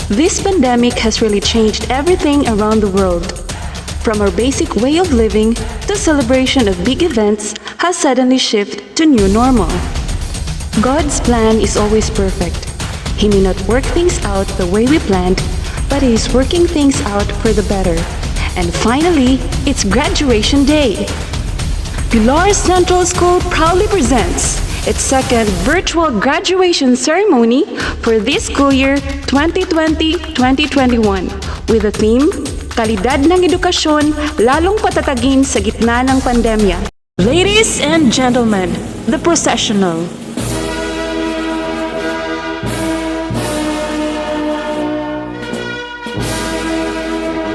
This pandemic has really changed everything around the world. From our basic way of living, the celebration of big events has suddenly shifted to new normal. God's plan is always perfect. He may not work things out the way we planned, but He is working things out for the better. And finally, it's graduation day. Pilar Central School proudly presents its second virtual graduation ceremony for this school year 2020-2021 with the theme, Kalidad ng Edukasyon, lalong patatagin sa gitna ng pandemya. Ladies and gentlemen, the processional.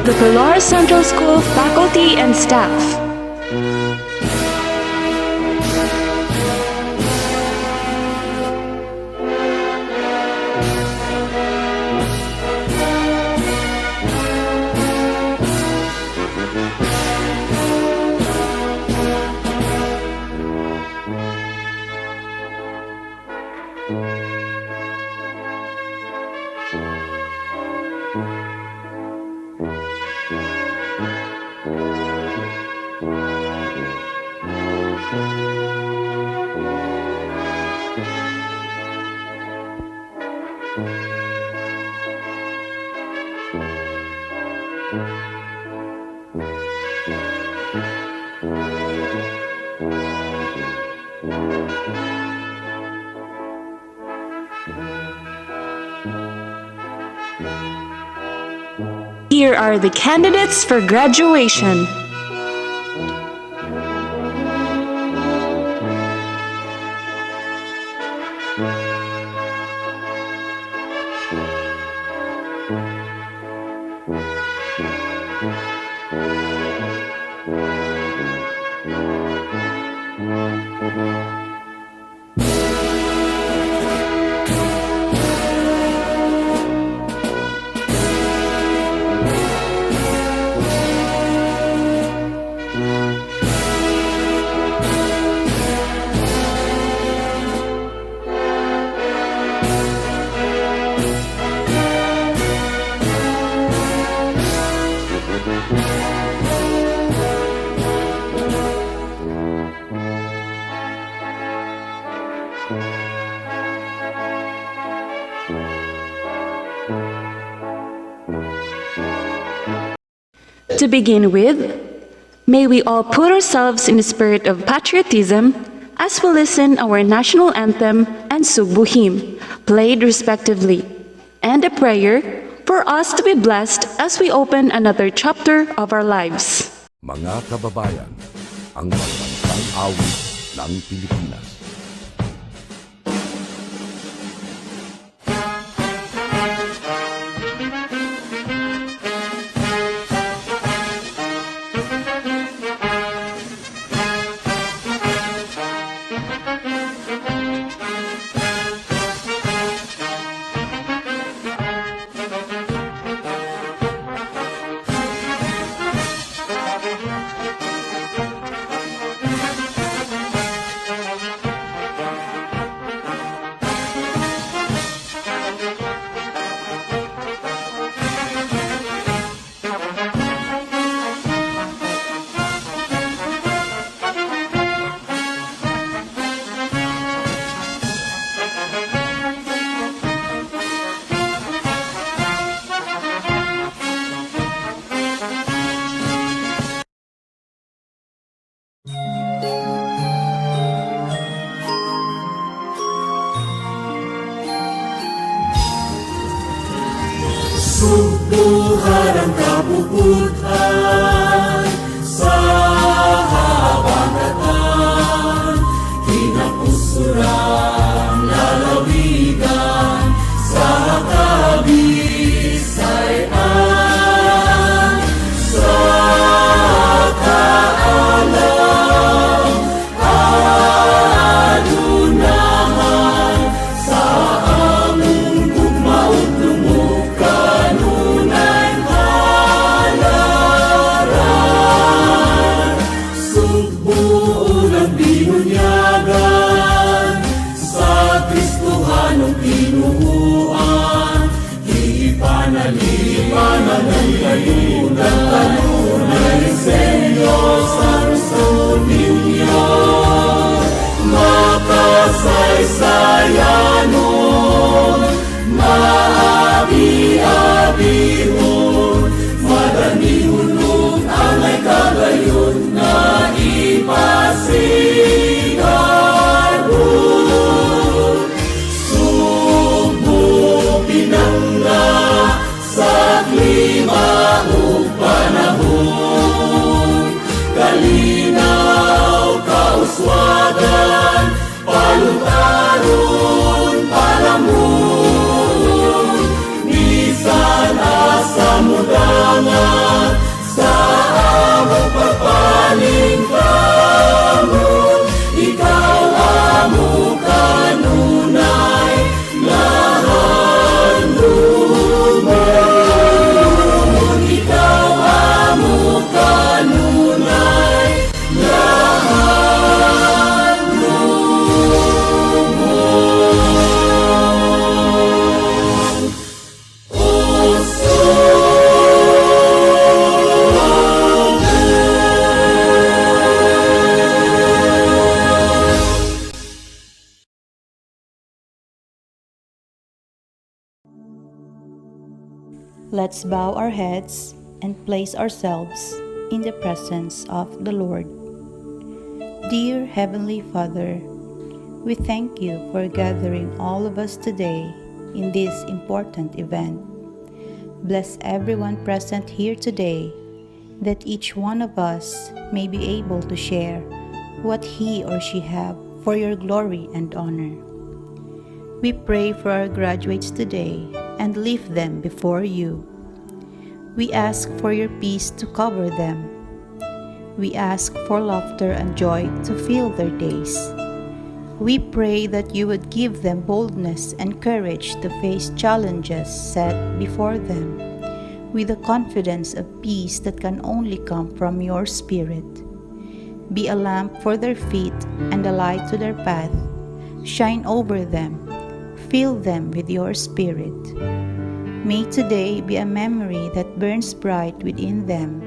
The Pilar Central School faculty and staff. Here are the candidates for graduation. To begin with, may we all put ourselves in the spirit of patriotism as we listen our national anthem and Sugbuhim, played respectively, and a prayer for us to be blessed as we open another chapter of our lives. Mga kababayan, ang pambansang awit ng Pilipinas. Sugbuhan ang kapuputan sa habagatan, kinapusuran lalawigan sa kabisayan, sa kaalam adunahan sa among gugmaot lumukan unay hala. Let's bow our heads and place ourselves in the presence of the Lord. Dear Heavenly Father, we thank you for gathering all of us today in this important event. Bless everyone present here today, that each one of us may be able to share what he or she have for your glory and honor. We pray for our graduates today and lift them before you. We ask for your peace to cover them. We ask for laughter and joy to fill their days. We pray that you would give them boldness and courage to face challenges set before them with the confidence of peace that can only come from your Spirit. Be a lamp for their feet and a light to their path. Shine over them. Fill them with your Spirit. May today be a memory that burns bright within them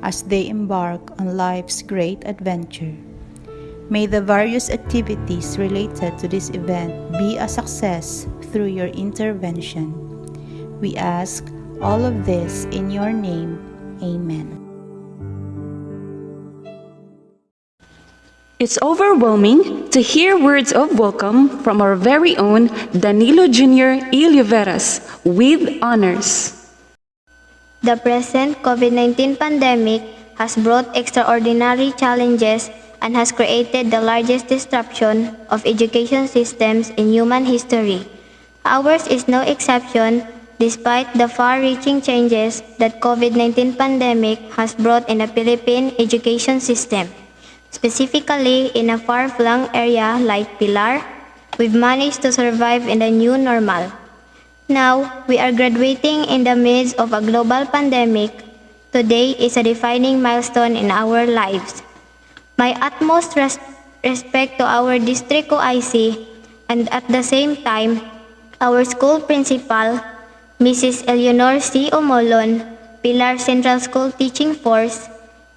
as they embark on life's great adventure. May the various activities related to this event be a success through your intervention. We ask all of this in your name. Amen. It's overwhelming to hear words of welcome from our very own Danilo Jr. Iliveras with honors. The present COVID-19 pandemic has brought extraordinary challenges and has created the largest disruption of education systems in human history. Ours is no exception, despite the far-reaching changes that COVID-19 pandemic has brought in the Philippine education system. Specifically, in a far-flung area like Pilar, we've managed to survive in the new normal. Now, we are graduating in the midst of a global pandemic. Today is a defining milestone in our lives. My utmost respect to our district OIC and at the same time, our school principal, Mrs. Eleanor C. Omolon, Pilar Central School Teaching Force,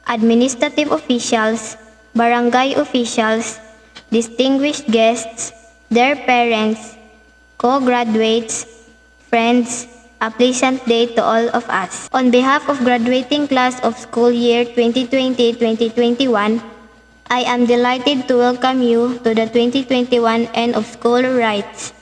administrative officials, barangay officials, distinguished guests, their parents, co-graduates, friends, a pleasant day to all of us. On behalf of graduating class of school year 2020-2021, I am delighted to welcome you to the 2021 End of School Rites.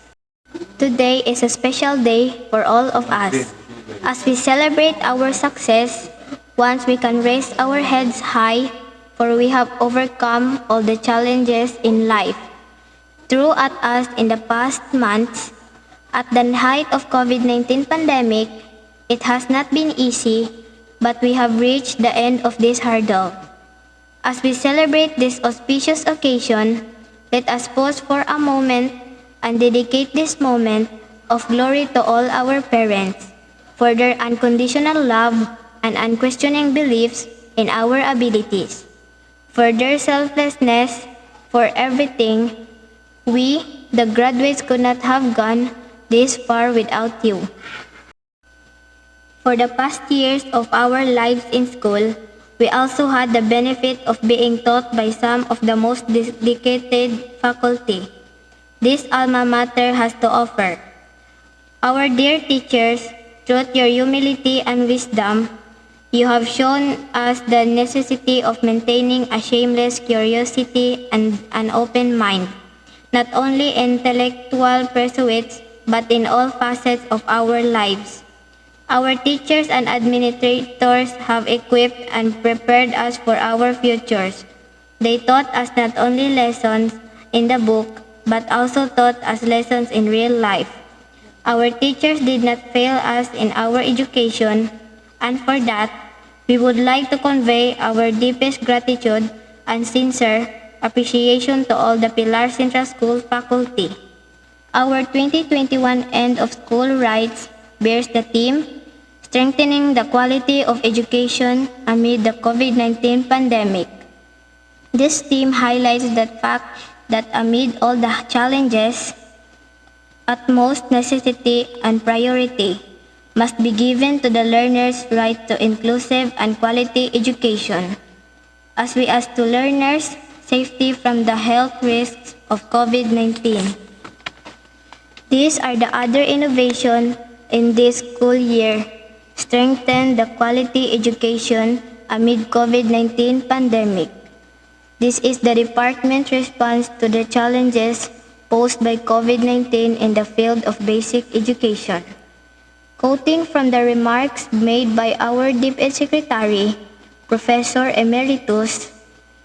Today is a special day for all of us. As we celebrate our success, once we can raise our heads high, for we have overcome all the challenges in life. Through at us in the past months, at the height of COVID-19 pandemic, it has not been easy, but we have reached the end of this hurdle. As we celebrate this auspicious occasion, let us pause for a moment and dedicate this moment of glory to all our parents for their unconditional love and unquestioning beliefs in our abilities, for their selflessness for everything. We, the graduates, could not have gone this far without you. For the past years of our lives in school, we also had the benefit of being taught by some of the most dedicated faculty this alma mater has to offer. Our dear teachers, through your humility and wisdom, you have shown us the necessity of maintaining a shameless curiosity and an open mind, not only in intellectual pursuits, but in all facets of our lives. Our teachers and administrators have equipped and prepared us for our futures. They taught us not only lessons in the book, but also taught us lessons in real life. Our teachers did not fail us in our education, and for that, we would like to convey our deepest gratitude and sincere appreciation to all the Pilar Central School faculty. Our 2021 End of School Rites bears the theme, Strengthening the Quality of Education Amid the COVID-19 Pandemic. This theme highlights the fact that amid all the challenges, utmost necessity and priority must be given to the learner's right to inclusive and quality education, as we as to learners' safety from the health risks of COVID-19. These are the other innovations in this school year. strengthen the quality education amid COVID-19 pandemic. This is the department's response to the challenges posed by COVID-19 in the field of basic education. Quoting from the remarks made by our DepEd Secretary, Professor Emeritus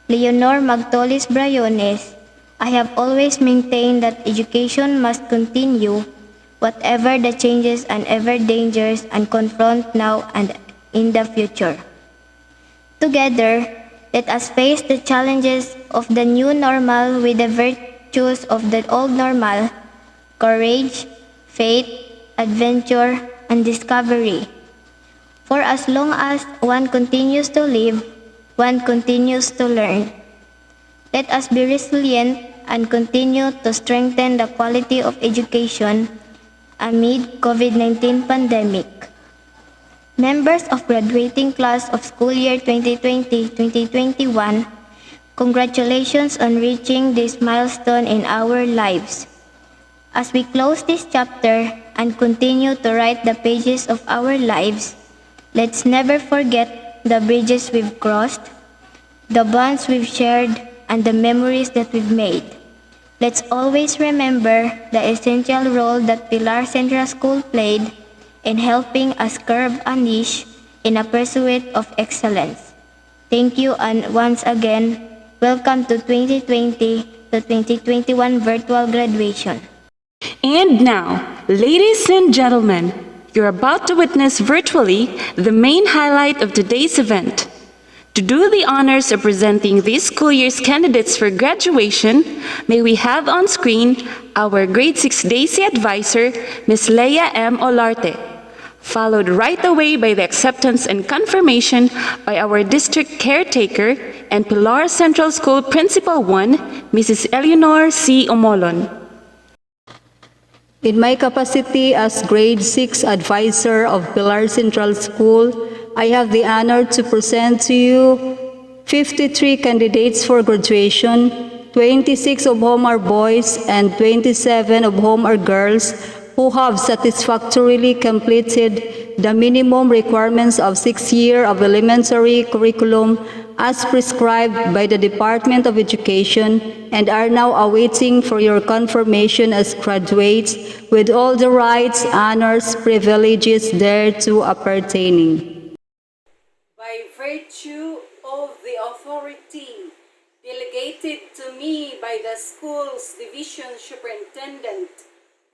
Leonor Magtolis Brayones, I have always maintained that education must continue whatever the changes and ever dangers and confront now and in the future. Together, let us face the challenges of the new normal with the virtues of the old normal: courage, faith, adventure, and discovery. For as long as one continues to live, one continues to learn. Let us be resilient and continue to strengthen the quality of education amid COVID-19 pandemic. Members of graduating class of school year 2020-2021, congratulations on reaching this milestone in our lives. As we close this chapter and continue to write the pages of our lives, let's never forget the bridges we've crossed, the bonds we've shared, and the memories that we've made. Let's always remember the essential role that Pilar Central School played in helping us curve a niche in a pursuit of excellence. Thank you, and once again, welcome to 2020 to 2021 virtual graduation. And now, ladies and gentlemen, you're about to witness virtually the main highlight of today's event. To do the honors of presenting this school year's candidates for graduation, may we have on screen our Grade 6 Daisy Advisor, Ms. Leia M. Olarte, followed right away by the acceptance and confirmation by our District Caretaker and Pilar Central School Principal 1, Mrs. Eleanor C. Omolon. In my capacity as Grade 6 Advisor of Pilar Central School, I have the honor to present to you 53 candidates for graduation, 26 of whom are boys and 27 of whom are girls, who have satisfactorily completed the minimum requirements of 6 years of elementary curriculum as prescribed by the Department of Education and are now awaiting for your confirmation as graduates with all the rights, honors, privileges thereto appertaining. By virtue of the authority delegated to me by the school's Division Superintendent,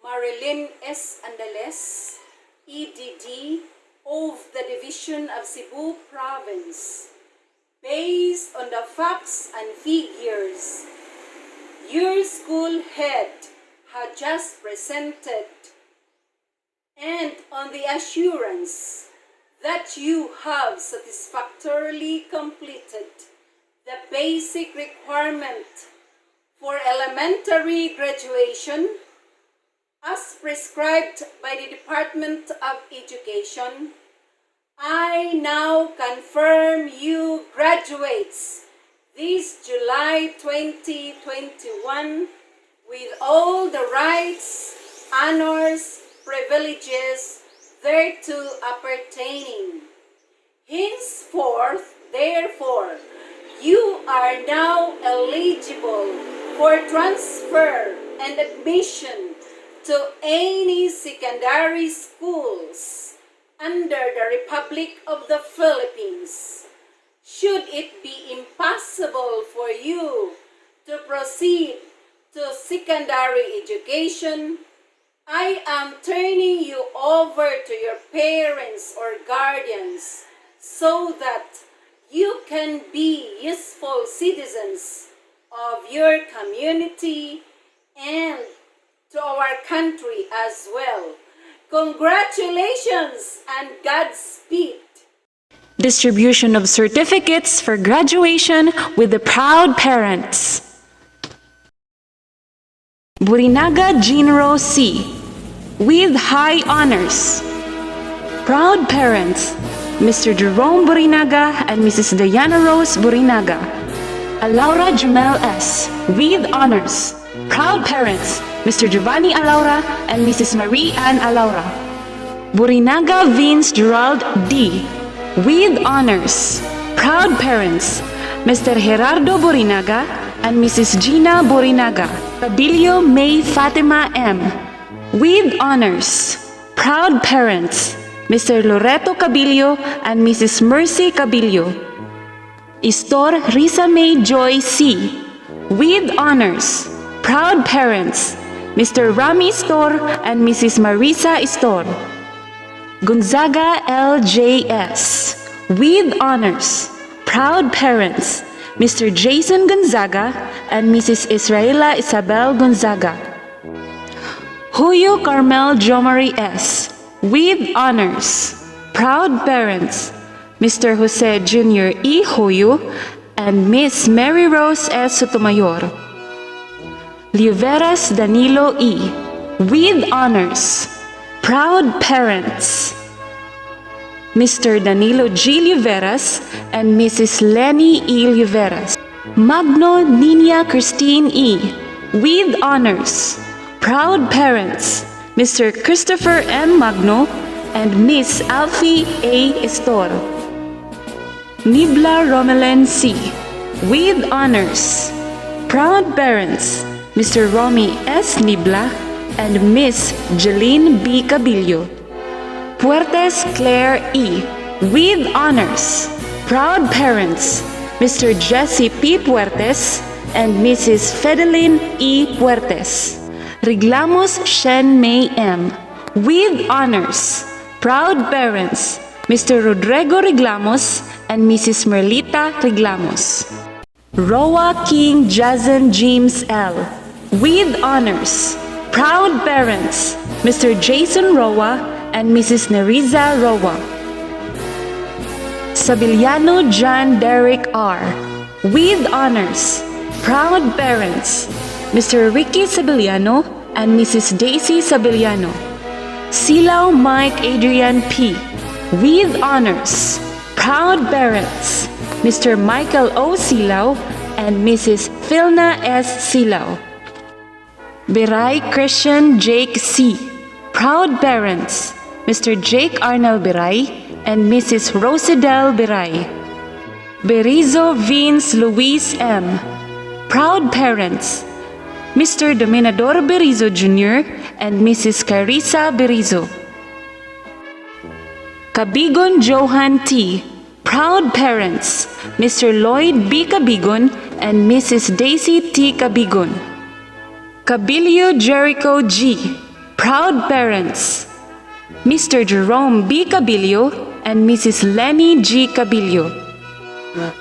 Marilyn S. Andales, EDD of the Division of Cebu Province, based on the facts and figures your school head had just presented, and on the assurance that you have satisfactorily completed the basic requirement for elementary graduation as prescribed by the Department of Education, I now confirm you graduates this July 2021 with all the rights, honors, privileges thereto appertaining. Henceforth, therefore, you are now eligible for transfer and admission to any secondary schools under the Republic of the Philippines. Should it be impossible for you to proceed to secondary education, I am turning you over to your parents or guardians so that you can be useful citizens of your community and to our country as well. Congratulations and Godspeed. Distribution of certificates for graduation with the proud parents. Burinaga Genero C. with high honors. Proud parents, Mr. Jerome Burinaga and Mrs. Diana Rose Burinaga. Alaura Jamel S. with honors. Proud parents, Mr. Giovanni Alaura and Mrs. Marie Ann Alaura. Borinaga Vince Gerald D. With honors, proud parents, Mr. Gerardo Borinaga and Mrs. Gina Borinaga. Cabilio May Fatima M. With honors, proud parents, Mr. Loreto Cabilio and Mrs. Mercy Cabilio. Istor Risa May Joy C. With honors, proud parents, Mr. Rami Istor and Mrs. Marisa Istor. Gonzaga LJS. With honors, proud parents, Mr. Jason Gonzaga and Mrs. Israela Isabel Gonzaga. Huyo Carmel Jomari S. With honors, proud parents, Mr. Jose Jr. E. Huyo and Miss Mary Rose S. Sotomayor. Liuveras Danilo E. With honors, proud parents, Mr. Danilo G. Liuveras and Mrs. Lenny E. Liuveras. Magno Nina Christine E. With honors, proud parents, Mr. Christopher M. Magno and Miss Alfie A. Estor. Nibla Romelen C. With honors, proud parents, Mr. Romy S. Nibla and Miss Jeline B. Cabilio. Puertes Claire E. With honors, proud parents, Mr. Jesse P. Puertes and Mrs. Fedeline E. Puertes. Reglamos Shen May M. With honors, proud parents, Mr. Rodrigo Reglamos and Mrs. Merlita Reglamos. Roa King Jazen James L. With honors, proud parents, Mr. Jason Roa and Mrs. Neriza Roa. Sabiliano John Derek R. With honors, proud parents, Mr. Ricky Sabiliano and Mrs. Daisy Sabiliano. Silao Mike Adrian P. With honors, proud parents, Mr. Michael O. Silao and Mrs. Philna S. Silao. Biray Christian Jake C. Proud parents, Mr. Jake Arnel Biray and Mrs. Rosedel Biray. Berizo Vince Luis M. Proud parents, Mr. Dominador Berizo Jr. and Mrs. Carissa Berizo. Cabigon Johan T. Proud parents, Mr. Lloyd B. Cabigon and Mrs. Daisy T. Cabigon. Cabilio Jericho G. Proud parents, Mr. Jerome B. Cabilio and Mrs. Lenny G. Cabilio.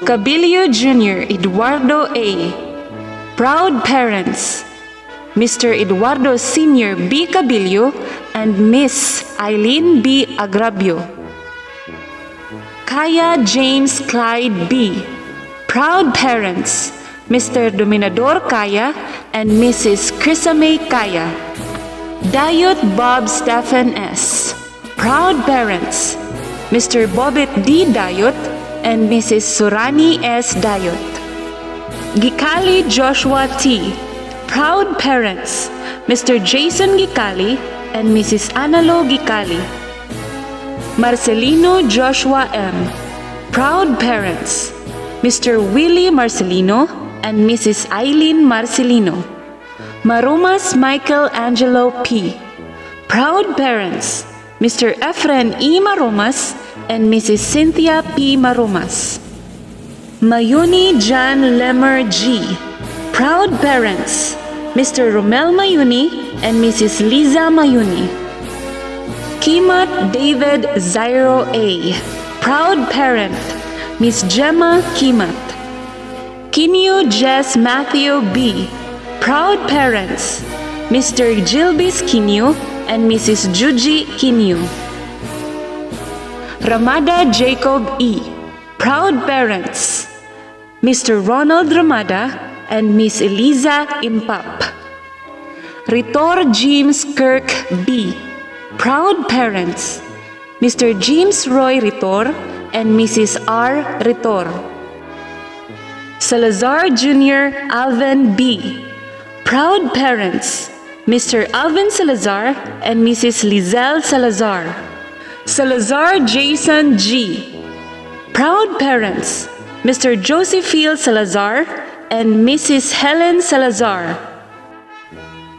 Cabilio Jr. Eduardo A. Proud parents, Mr. Eduardo Sr. B. Cabilio and Miss Eileen B. Agrabio. Kaya James Clyde B. Proud parents, Mr. Dominador Kaya and Mrs. Crisame Kaya. Dayot Bob Stephen S. Proud parents, Mr. Bobet D. Dayot and Mrs. Surani S. Dayot. Gikali Joshua T. Proud parents, Mr. Jason Gikali and Mrs. Analo Gikali. Marcelino Joshua M. Proud parents, Mr. Willie Marcelino and Mrs. Eileen Marcelino. Marumas Michael Angelo P. Proud parents, Mr. Efren E. Marumas and Mrs. Cynthia P. Marumas. Mayuni John Lemmer G. Proud parents, Mr. Romel Mayuni and Mrs. Liza Mayuni. Kimat David Zairo A. Proud parent, Miss Gemma Kimat. Kinyo Jess Matthew B. Proud parents, Mr. Gilbis Kinyo and Mrs. Juji Kinyo. Ramada Jacob E. Proud parents, Mr. Ronald Ramada and Miss Eliza Impap. Ritor James Kirk B. Proud parents, Mr. James Roy Ritor and Mrs. R. Ritor. Salazar Jr. Alvin B. Proud parents, Mr. Alvin Salazar and Mrs. Lizelle Salazar. Salazar Jason G. Proud parents, Mr. Josephine Salazar and Mrs. Helen Salazar.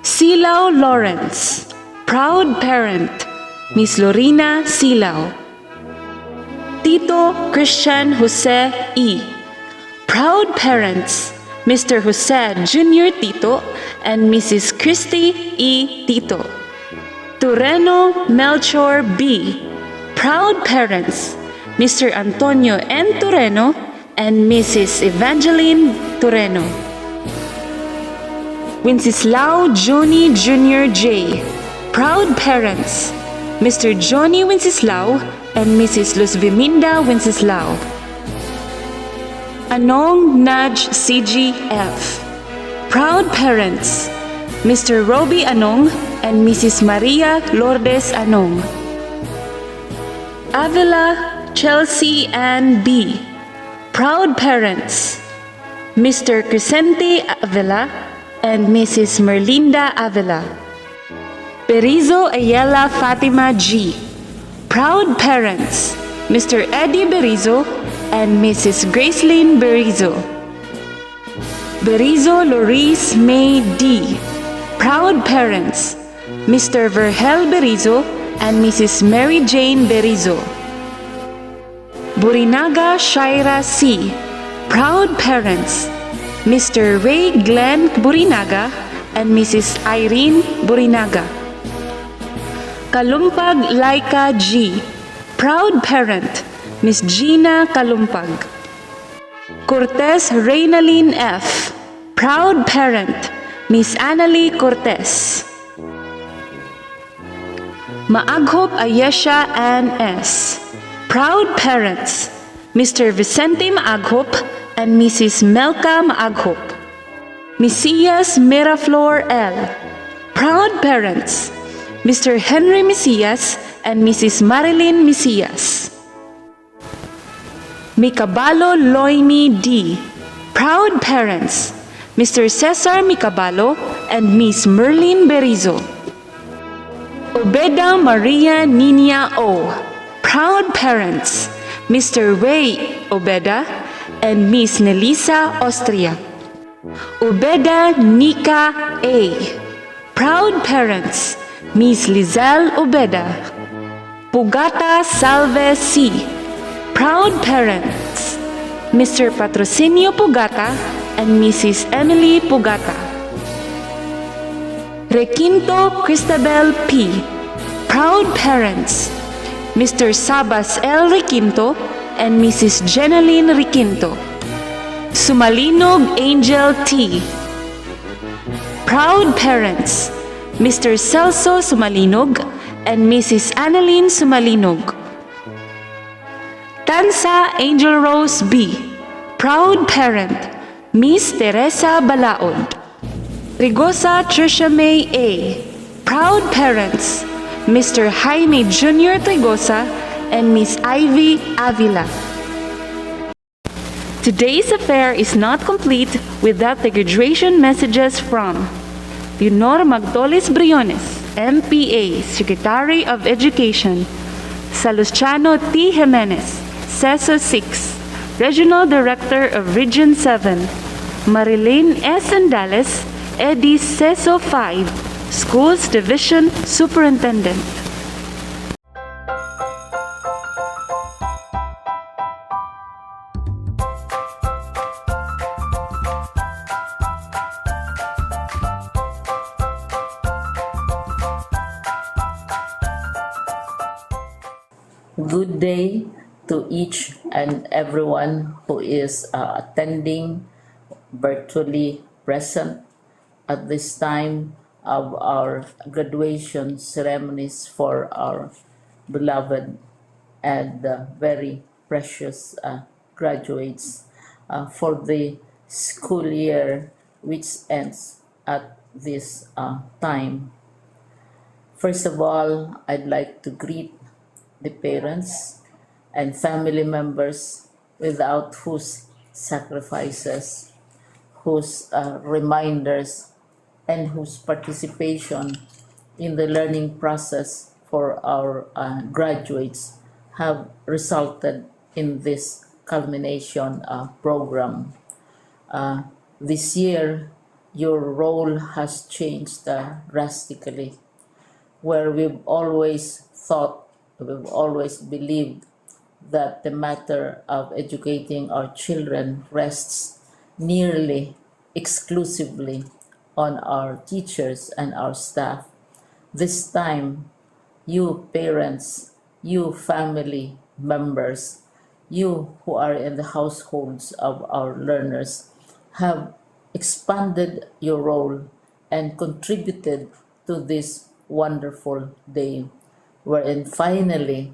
Silao Lawrence. Proud parent, Miss Lorena Silao. Tito Christian Jose E. Proud parents, Mr. Jose Jr. Tito and Mrs. Christy E. Tito. Tureno Melchor B. Proud parents, Mr. Antonio N. Tureno and Mrs. Evangeline Tureno. Wenceslao Johnny Jr. J. Proud parents, Mr. Johnny Wenceslao and Mrs. Luz Viminda Wenceslao. Anong Naj CG F. Proud parents, Mr. Roby Anong and Mrs. Maria Lourdes Anong. Avila Chelsea Ann B. Proud parents, Mr. Crescente Avila and Mrs. Merlinda Avila. Berizo Ayala Fatima G. Proud parents, Mr. Eddie Berizo and Mrs. Gracelyn Berizo. Berizo Loris May D. Proud parents, Mr. Verhel Berizo and Mrs. Mary Jane Berizo. Burinaga Shaira C. Proud parents, Mr. Ray Glenn Burinaga and Mrs. Irene Burinaga. Kalumpag Laika G. Proud parent, Miss Gina Kalumpag. Cortez Reynalyn F. Proud parent, Miss Annalie Cortez. Maaghop Ayesha Ann S. Proud parents, Mr. Vicente Maaghop and Mrs. Melka Maaghop. Misias Miraflor L. Proud parents, Mr. Henry Misias and Mrs. Marilyn Misias. Mikabalo Loimi D. Proud parents, Mr. Cesar Mikabalo and Miss Merlin Berizo. Obeda Maria Nina O. Proud parents, Mr. Ray Obeda and Miss Nelisa Austria. Obeda Nika A. Proud parents, Miss Lizelle Obeda. Pugata Salve C. Proud parents, Mr. Patrocinio Pugata and Mrs. Emily Pugata. Requinto Cristabel P. Proud parents, Mr. Sabas L. Requinto and Mrs. Jeneline Requinto. Sumalinog Angel T. Proud parents, Mr. Celso Sumalinog and Mrs. Annalyn Sumalinog. Tansa Angel Rose B. Proud parent, Miss Teresa Balaod. Rigosa Trisha May A. Proud parents, Mr. Jaime Jr. Trigosa and Miss Ivy Avila. Today's affair is not complete without the graduation messages from Leonor Magdolis Briones, MPA, Secretary of Education. Salustiano T. Jimenez, CESO 6, Regional Director of Region 7. Marilyn S. Andales, Eddie CESO 5, Schools Division Superintendent. Good day to each and everyone who is attending virtually present at this time of our graduation ceremonies for our beloved and very precious graduates for the school year which ends at this time. First of all, I'd like to greet the parents and family members without whose sacrifices, whose reminders, and whose participation in the learning process for our graduates have resulted in this culmination program. This year, your role has changed drastically, where we've always thought, we've always believed that the matter of educating our children rests nearly exclusively on our teachers and our staff. This time, you parents, you family members, you who are in the households of our learners have expanded your role and contributed to this wonderful day wherein finally,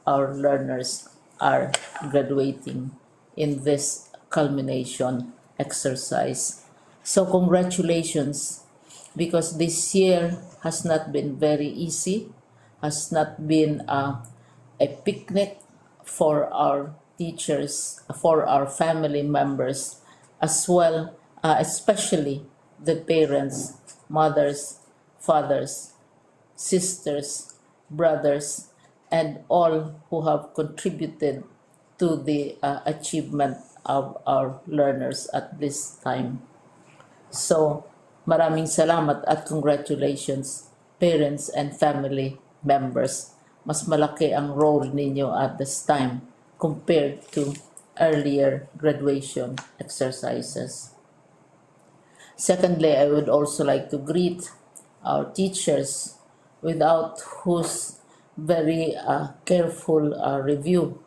our learners are graduating in this culmination exercise. So congratulations, because this year has not been very easy, has not been a picnic for our teachers, for our family members, as well, especially the parents, mothers, fathers, sisters, brothers, and all who have contributed to the achievement of our learners at this time. So, maraming salamat at congratulations, parents and family members. Mas malaki ang role ninyo at this time compared to earlier graduation exercises. Secondly, I would also like to greet our teachers, without whose very careful review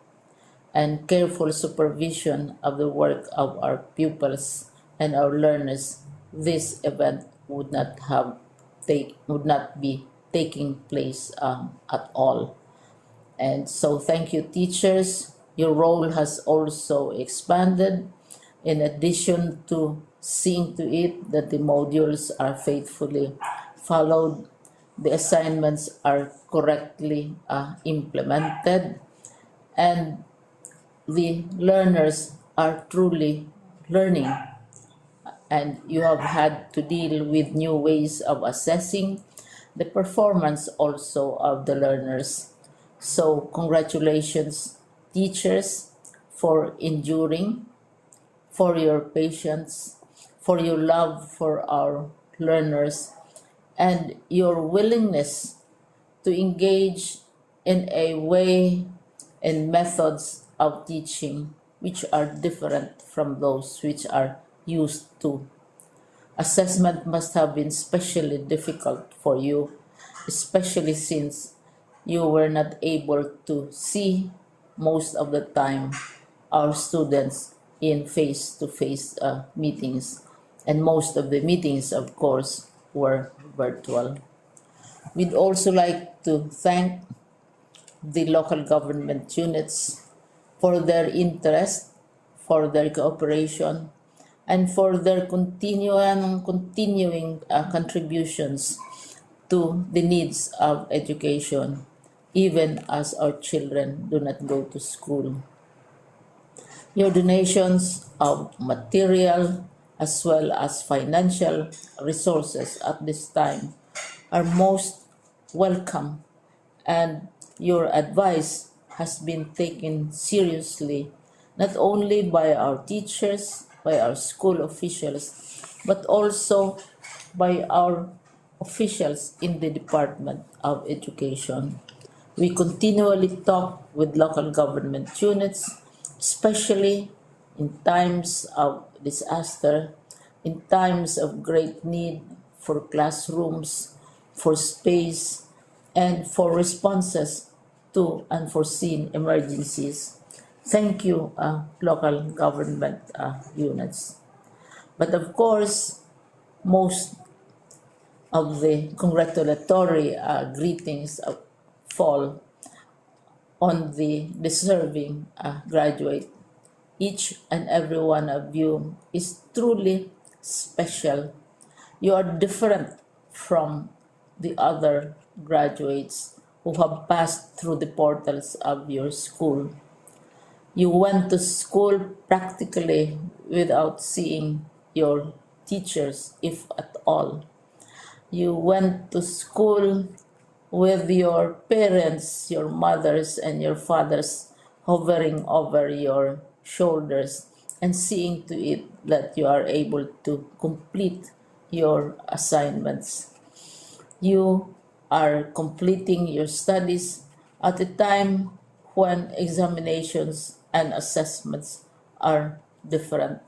and careful supervision of the work of our pupils and our learners, this event would not be taking place at all. And so thank you, teachers. Your role has also expanded, in addition to seeing to it that the modules are faithfully followed, the assignments are correctly implemented, and the learners are truly learning. And you have had to deal with new ways of assessing the performance also of the learners. So congratulations, teachers, for enduring, for your patience, for your love for our learners, and your willingness to engage in a way and methods of teaching which are different from those which are used to. Assessment must have been especially difficult for you, especially since you were not able to see most of the time our students in face-to-face meetings, and most of the meetings, of course, were virtual. We'd also like to thank the local government units for their interest, for their cooperation, and for their continuing contributions to the needs of education, even as our children do not go to school. Your donations of material as well as financial resources at this time are most welcome, and your advice has been taken seriously not only by our teachers, by our school officials, but also by our officials in the Department of Education. We continually talk with local government units, especially in times of disaster, in times of great need for classrooms, for space, and for responses to unforeseen emergencies. Thank you, local government units. But of course, most of the congratulatory greetings fall on the deserving graduate. Each and every one of you is truly special. You are different from the other graduates who have passed through the portals of your school. You went to school practically without seeing your teachers, if at all. You went to school with your parents, your mothers, and your fathers hovering over your shoulders and seeing to it that you are able to complete your assignments. You are completing your studies at a time when examinations and assessments are different.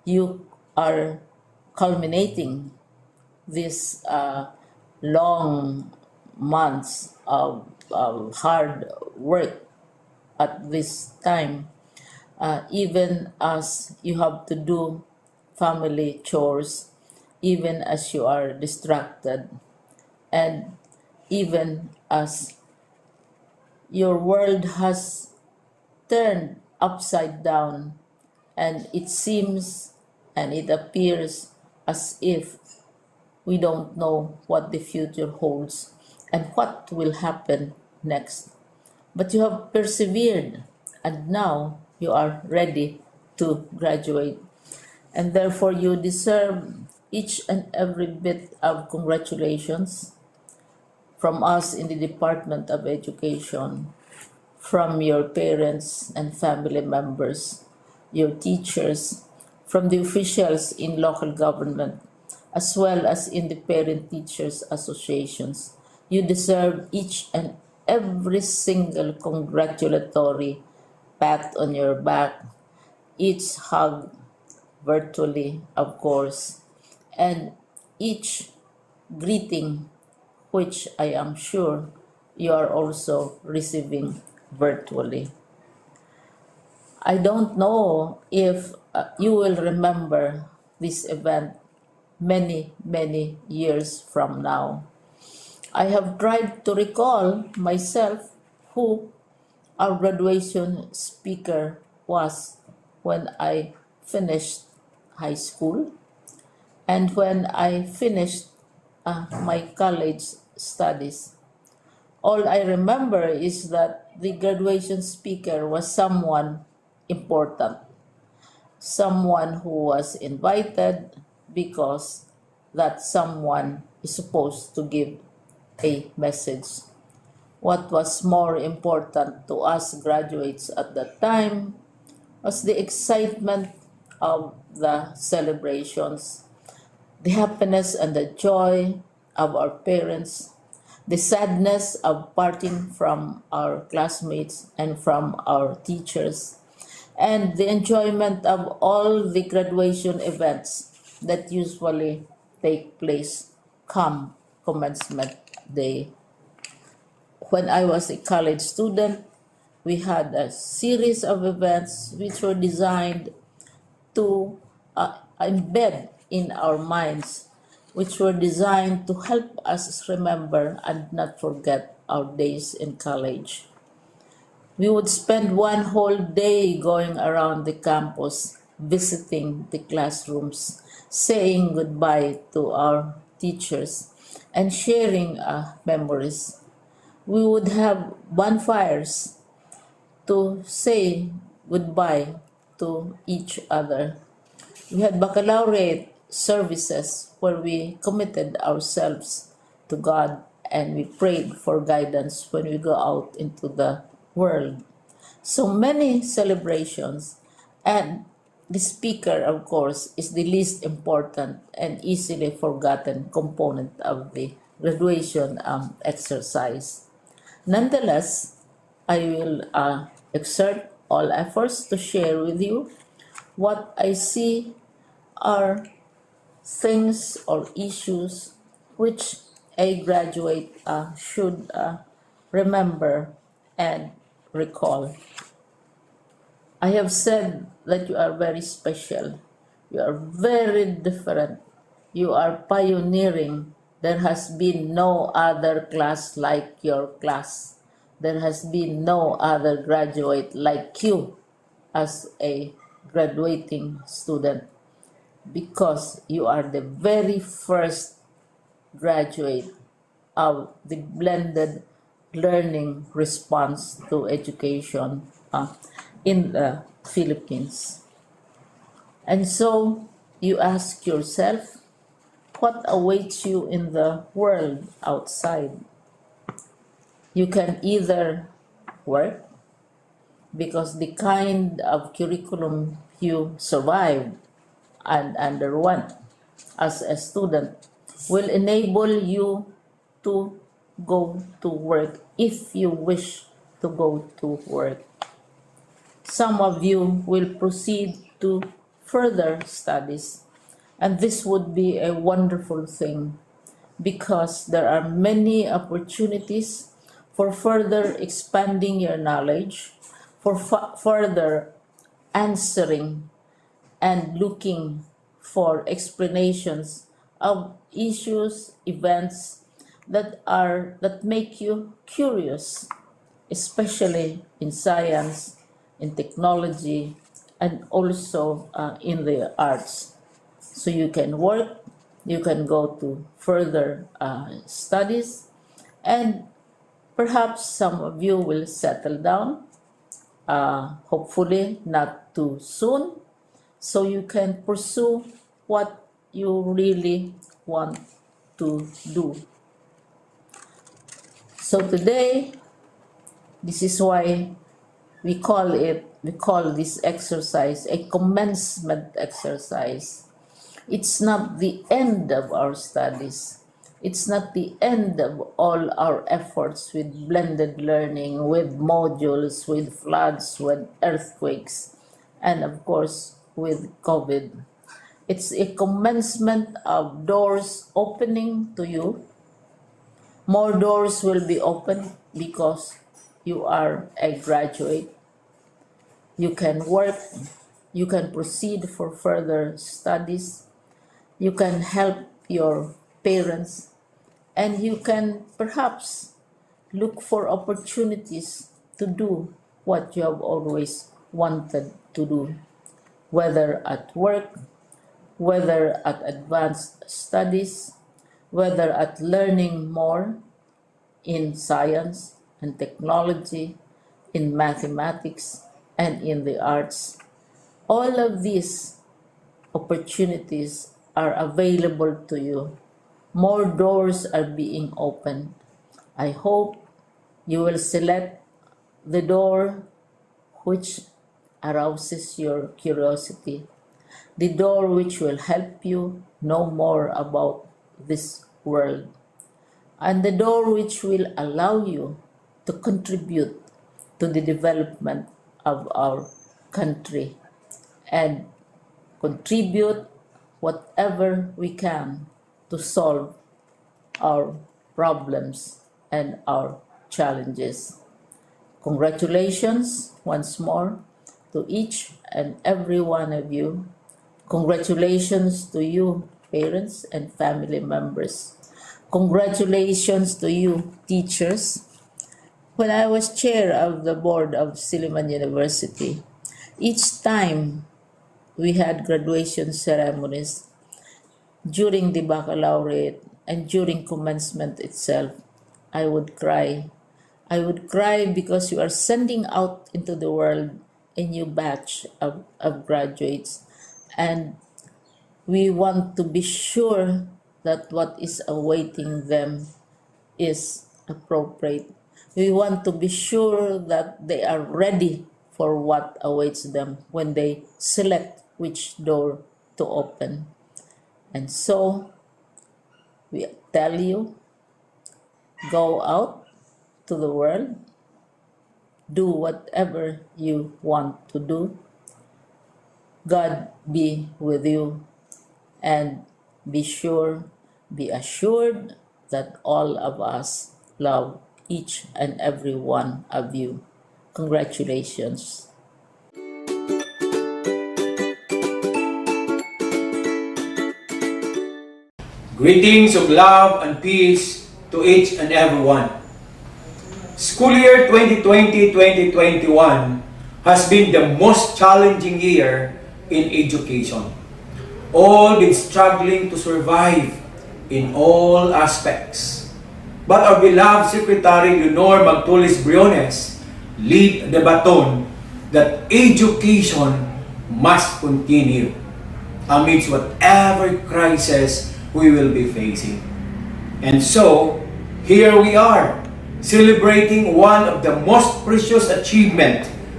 You are culminating these long months of hard work at this time, even as you have to do family chores, even as you are distracted, and even as your world has turned upside down, and it seems and it appears as if we don't know what the future holds and what will happen next. But you have persevered, and now you are ready to graduate. And therefore, you deserve each and every bit of congratulations from us in the Department of Education, from your parents and family members, your teachers, from the officials in local government, as well as in the parent teachers associations. You deserve each and every single congratulatory pat on your back, each hug virtually, of course, and each greeting, which I am sure you are also receiving virtually. I don't know if you will remember this event many, many years from now. I have tried to recall myself who our graduation speaker was when I finished high school and when I finished my college studies. All I remember is that the graduation speaker was someone important, someone who was invited because that someone is supposed to give a message. What was more important to us graduates at that time was the excitement of the celebrations, the happiness and the joy of our parents, the sadness of parting from our classmates and from our teachers, and the enjoyment of all the graduation events that usually take place come commencement day. When I was a college student, we had a series of events which were designed to embed in our minds, which were designed to help us remember and not forget our days in college. We would spend one whole day going around the campus, visiting the classrooms, saying goodbye to our teachers, and sharing memories. We would have bonfires to say goodbye to each other. We had baccalaureate services where we committed ourselves to God and we prayed for guidance when we go out into the world. So many celebrations, and the speaker, of course, is the least important and easily forgotten component of the graduation exercise. Nonetheless, I will exert all efforts to share with you what I see are things or issues which a graduate should remember and recall. I have said that you are very special. You are very different. You are pioneering. There has been no other class like your class. There has been no other graduate like you as a graduating student because you are the very first graduate of the blended learning response to education in the Philippines. And so you ask yourself, what awaits you in the world outside. You can either work because the kind of curriculum you survived and underwent as a student will enable you to go to work if you wish to go to work. Some of you will proceed to further studies, and this would be a wonderful thing because there are many opportunities for further expanding your knowledge, for further answering and looking for explanations of issues, events that make you curious, especially in science, in technology, and also in the arts. So you can work, you can go to further studies, and perhaps some of you will settle down, hopefully not too soon, so you can pursue what you really want to do. So today, this is why we call this exercise a commencement exercise. It's not the end of our studies. It's not the end of all our efforts with blended learning, with modules, with floods, with earthquakes, and of course with COVID. It's a commencement of doors opening to you. More doors will be opened because you are a graduate. You can work, you can proceed for further studies, you can help your parents, and you can perhaps look for opportunities to do what you have always wanted to do, whether at work, whether at advanced studies, whether at learning more in science and technology, in mathematics, and in the arts. All of these opportunities are available to you. More doors are being opened. I hope you will select the door which arouses your curiosity, the door which will help you know more about this world, and the door which will allow you to contribute to the development of our country and contribute whatever we can to solve our problems and our challenges. Congratulations once more to each and every one of you. Congratulations to you, parents and family members. Congratulations to you, teachers. When I was chair of the board of Silliman University, each time we had graduation ceremonies, during the baccalaureate and during commencement itself, I would cry. I would cry because you are sending out into the world a new batch of graduates, and we want to be sure that what is awaiting them is appropriate. We want to be sure that they are ready for what awaits them when they select which door to open. And so we tell you, go out to the world, do whatever you want to do. God be with you, and be assured that all of us love each and every one of you. Congratulations. Greetings of love and peace to each and every one. School year 2020-2021 has been the most challenging year in education. All been struggling to survive in all aspects. But our beloved Secretary Leonor Magtulis Briones lead the baton that education must continue amidst whatever crisis we will be facing. And so, here we are, celebrating one of the most precious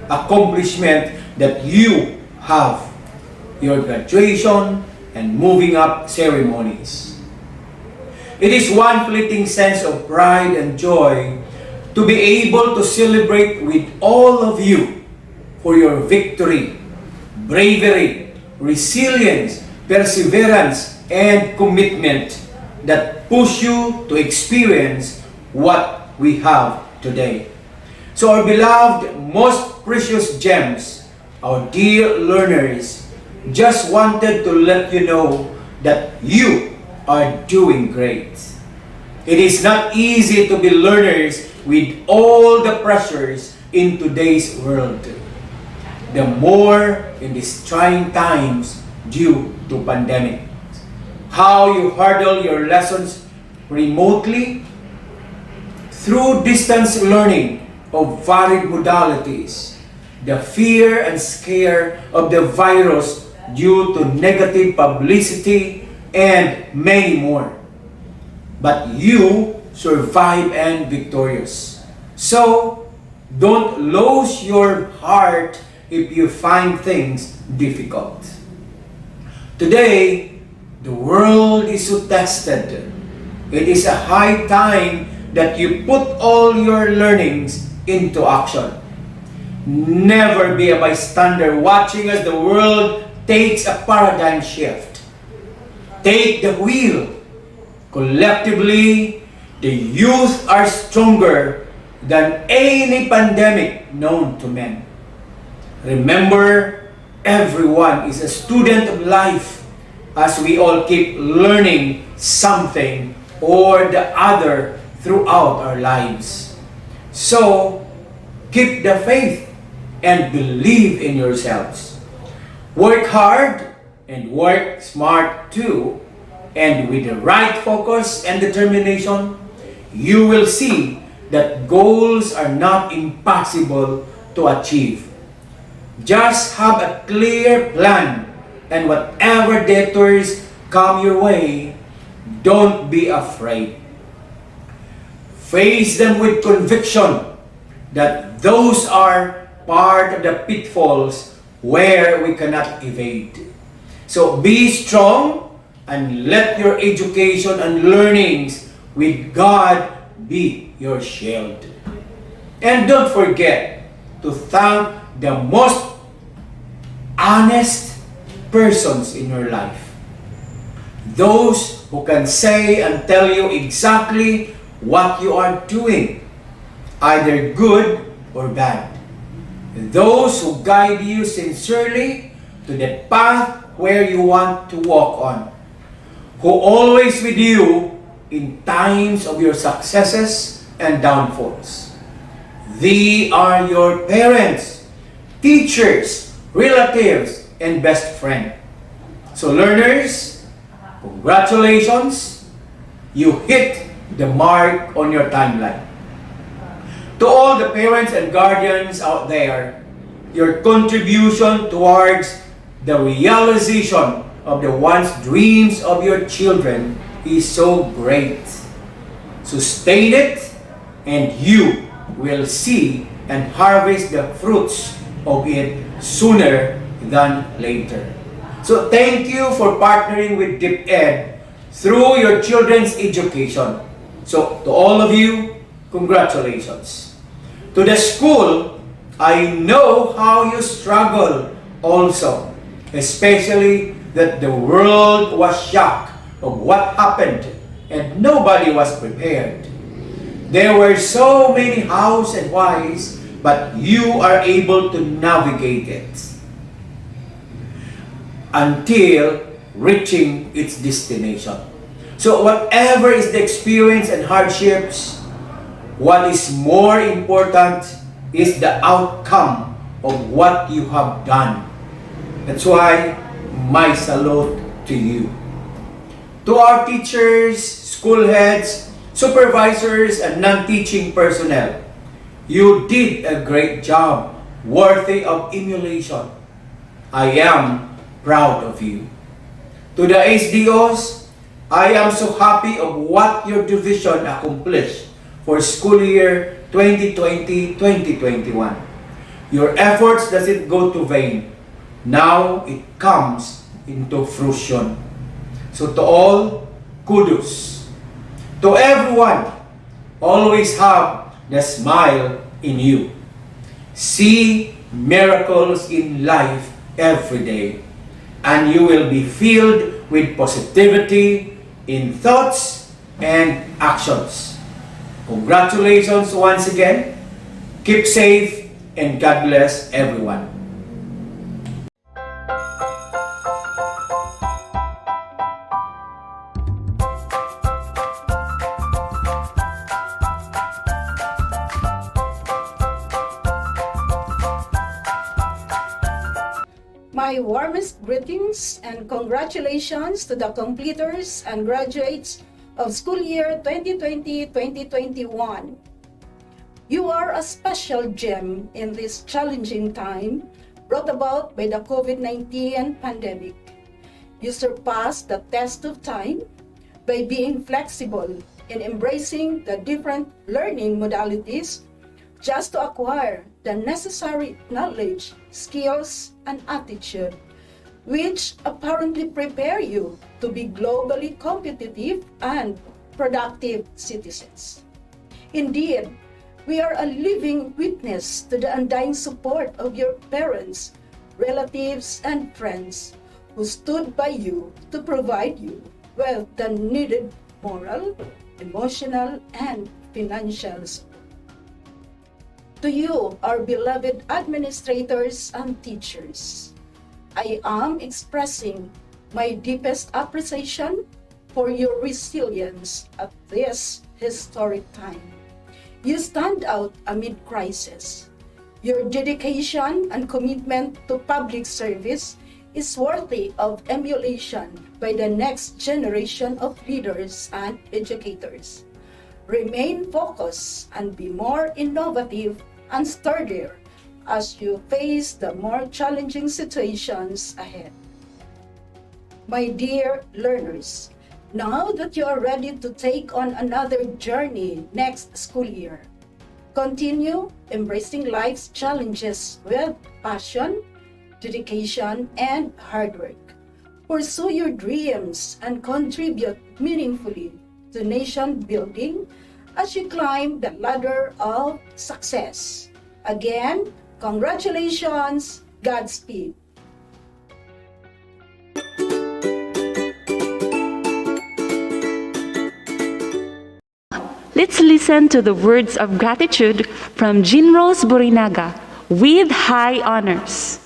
accomplishment that you have, your graduation and moving up ceremonies. It is one fleeting sense of pride and joy to be able to celebrate with all of you for your victory, bravery, resilience, perseverance, and commitment that push you to experience what we have today. So our beloved, most precious gems, our dear learners, just wanted to let you know that you are doing great. It is not easy to be learners with all the pressures in today's world. The more in these trying times due to pandemic. How you hurdle your lessons remotely through distance learning of varied modalities, the fear and scare of the virus due to negative publicity, and many more. But you survive and victorious. So, don't lose your heart if you find things difficult. Today, the world is so tested. It is a high time that you put all your learnings into action. Never be a bystander watching as the world takes a paradigm shift. Take the wheel. Collectively, the youth are stronger than any pandemic known to men. Remember, everyone is a student of life as we all keep learning something or the other throughout our lives. So, keep the faith and believe in yourselves. Work hard and work smart too. And with the right focus and determination, you will see that goals are not impossible to achieve. Just have a clear plan, and whatever detours come your way, don't be afraid. Face them with conviction that those are part of the pitfalls where we cannot evade. So be strong and let your education and learnings with God be your shield. And don't forget to thank the most honest persons in your life. Those who can say and tell you exactly what you are doing, either good or bad. Those who guide you sincerely to the path where you want to walk on. Who always with you in times of your successes and downfalls. They are your parents, teachers, relatives, and best friend. So learners, congratulations, you hit the mark on your timeline. To all the parents and guardians out there, your contribution towards the realization of the once dreams of your children is so great. Sustain it, and you will see and harvest the fruits of it sooner than later. So thank you for partnering with DepEd through your children's education. So to all of you, congratulations. To the school, I know how you struggle also, especially that the world was shocked of what happened and nobody was prepared. There were so many hows and whys, but you are able to navigate it until reaching its destination. So whatever is the experience and hardships, what is more important is the outcome of what you have done. That's why my salute to you. To our teachers, school heads, supervisors, and non-teaching personnel, you did a great job, worthy of emulation. I am proud of you. To the SDOs, I am so happy of what your division accomplished for school year 2020-2021. Your efforts doesn't go to vain. Now it comes into fruition. So to all, kudos. To everyone, always have the smile in you. See miracles in life every day, and you will be filled with positivity in thoughts and actions. Congratulations once again. Keep safe and God bless everyone. My warmest greetings and congratulations to the completers and graduates of school year 2020-2021. You are a special gem in this challenging time brought about by the COVID-19 pandemic. You surpassed the test of time by being flexible in embracing the different learning modalities just to acquire the necessary knowledge, skills, and attitude, which apparently prepare you to be globally competitive and productive citizens. Indeed, we are a living witness to the undying support of your parents, relatives, and friends who stood by you to provide you with the needed moral, emotional, and financial support. To you, our beloved administrators and teachers, I am expressing my deepest appreciation for your resilience at this historic time. You stand out amid crisis. Your dedication and commitment to public service is worthy of emulation by the next generation of leaders and educators. Remain focused and be more innovative and sturdier as you face the more challenging situations ahead. My dear learners, now that you are ready to take on another journey next school year, continue embracing life's challenges with passion, dedication, and hard work. Pursue your dreams and contribute meaningfully to nation building as you climb the ladder of success. Again, congratulations, Godspeed. Let's listen to the words of gratitude from Jean Rose Borinaga with high honors.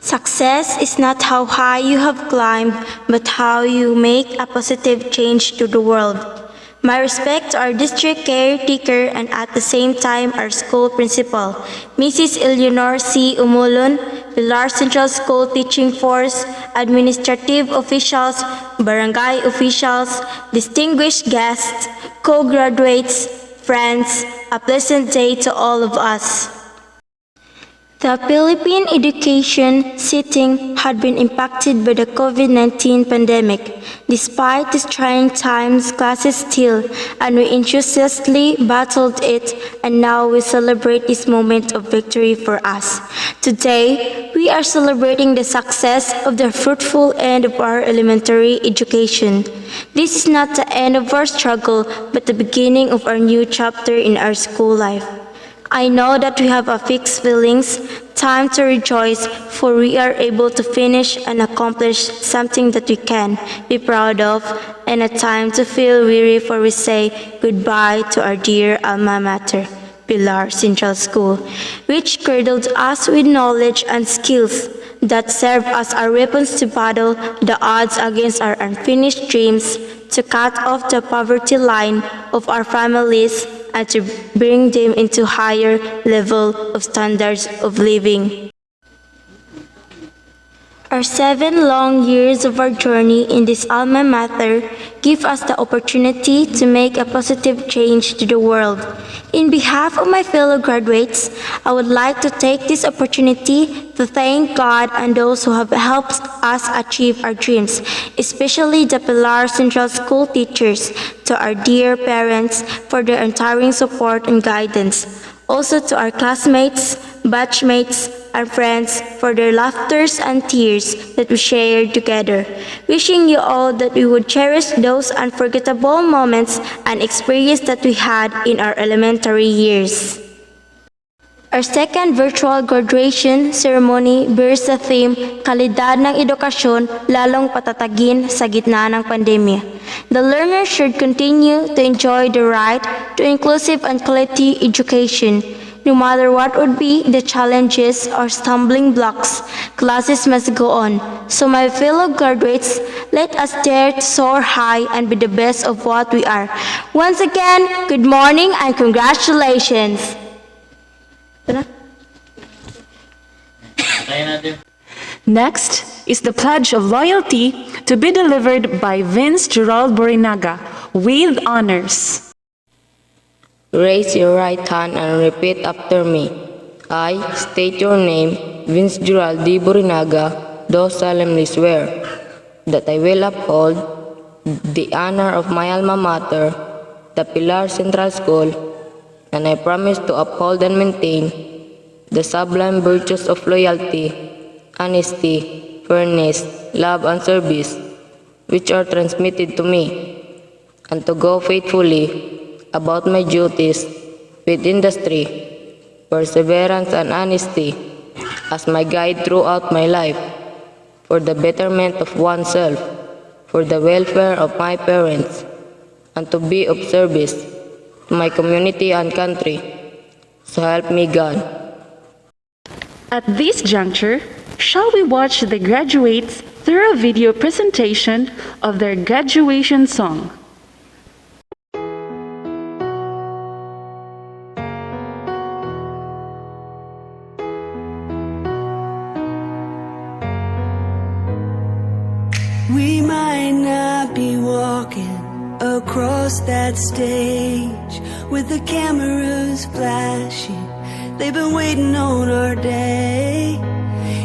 Success is not how high you have climbed, but how you make a positive change to the world. My respect to our district caretaker and at the same time our school principal, Mrs. Eleanor C. Umulon, Pilar Central School Teaching Force, administrative officials, barangay officials, distinguished guests, co-graduates, friends, a pleasant day to all of us. The Philippine education setting had been impacted by the COVID-19 pandemic. Despite these trying times, classes still, and we enthusiastically battled it, and now we celebrate this moment of victory for us. Today, we are celebrating the success of the fruitful end of our elementary education. This is not the end of our struggle, but the beginning of our new chapter in our school life. I know that we have a fixed feelings, time to rejoice, for we are able to finish and accomplish something that we can be proud of, and a time to feel weary, for we say goodbye to our dear alma mater, Pilar Central School, which cradled us with knowledge and skills that serve as our weapons to battle the odds against our unfinished dreams, to cut off the poverty line of our families, and to bring them into higher level of standards of living. Our 7 long years of our journey in this alma mater give us the opportunity to make a positive change to the world. In behalf of my fellow graduates, I would like to take this opportunity to thank God and those who have helped us achieve our dreams, especially the Pilar Central School teachers, to our dear parents for their untiring support and guidance. Also to our classmates, batchmates, and friends for their laughters and tears that we shared together. Wishing you all that we would cherish those unforgettable moments and experiences that we had in our elementary years. Our second virtual graduation ceremony bears the theme, Kalidad ng Edukasyon, lalong patatagin sa gitna ng pandemya. The learners should continue to enjoy the right to inclusive and quality education. No matter what would be the challenges or stumbling blocks, classes must go on. So my fellow graduates, let us dare to soar high and be the best of what we are. Once again, good morning and congratulations! Next is the Pledge of Loyalty to be delivered by Vince Gerald Borinaga with honors. Raise your right hand and repeat after me. I state your name, Vince Gerald D. Borinaga, do solemnly swear that I will uphold the honor of my alma mater, the Pilar Central School, and I promise to uphold and maintain the sublime virtues of loyalty, honesty, fairness, love, and service, which are transmitted to me, and to go faithfully about my duties with industry, perseverance, and honesty as my guide throughout my life, for the betterment of oneself, for the welfare of my parents, and to be of service to my community and country. So help me God. At this juncture, shall we watch the graduates through a video presentation of their graduation song? We might not be walking across that stage with the cameras flashing. They've been waiting on our day.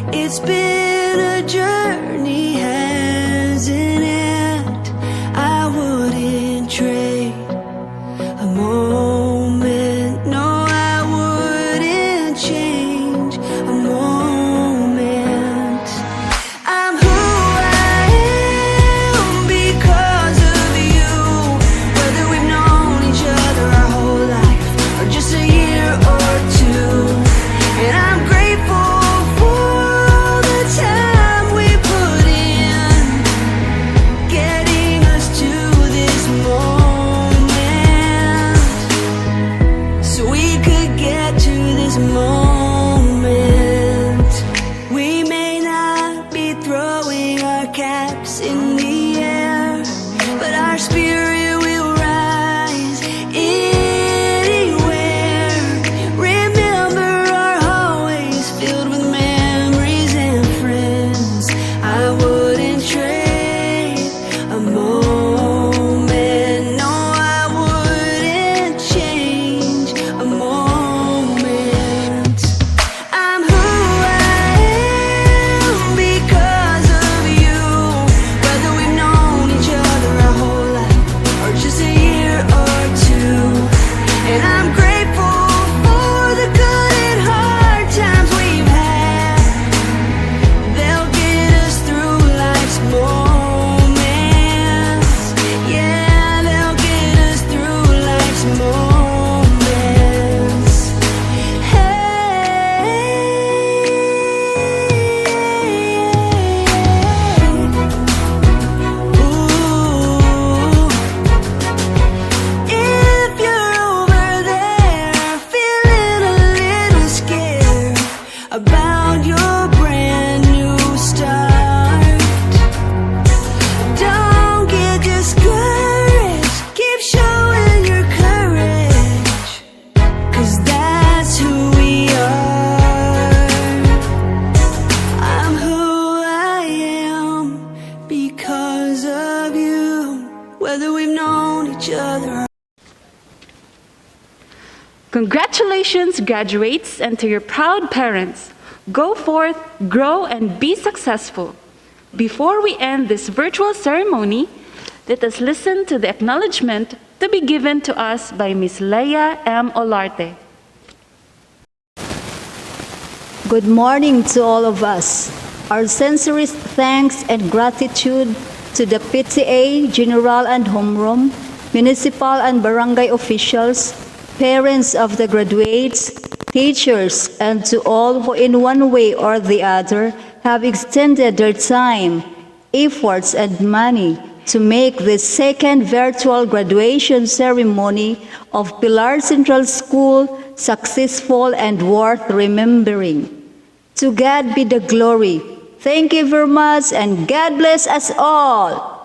It's been a journey, hasn't it? I wouldn't trade a moment. No, I wouldn't change a moment. I'm who I am because of you. Whether we've known each other our whole life or just a year or two. And I'm grateful for the time we put in. Congratulations, graduates, and to your proud parents. Go forth, grow, and be successful. Before we end this virtual ceremony, let us listen to the acknowledgement to be given to us by Ms. Leia M. Olarte. Good morning to all of us. Our sincerest thanks and gratitude to the PTA, General and Homeroom, municipal and barangay officials, parents of the graduates, teachers, and to all who in one way or the other have extended their time, efforts, and money to make this second virtual graduation ceremony of Pilar Central School successful and worth remembering. To God be the glory. Thank you very much, and God bless us all.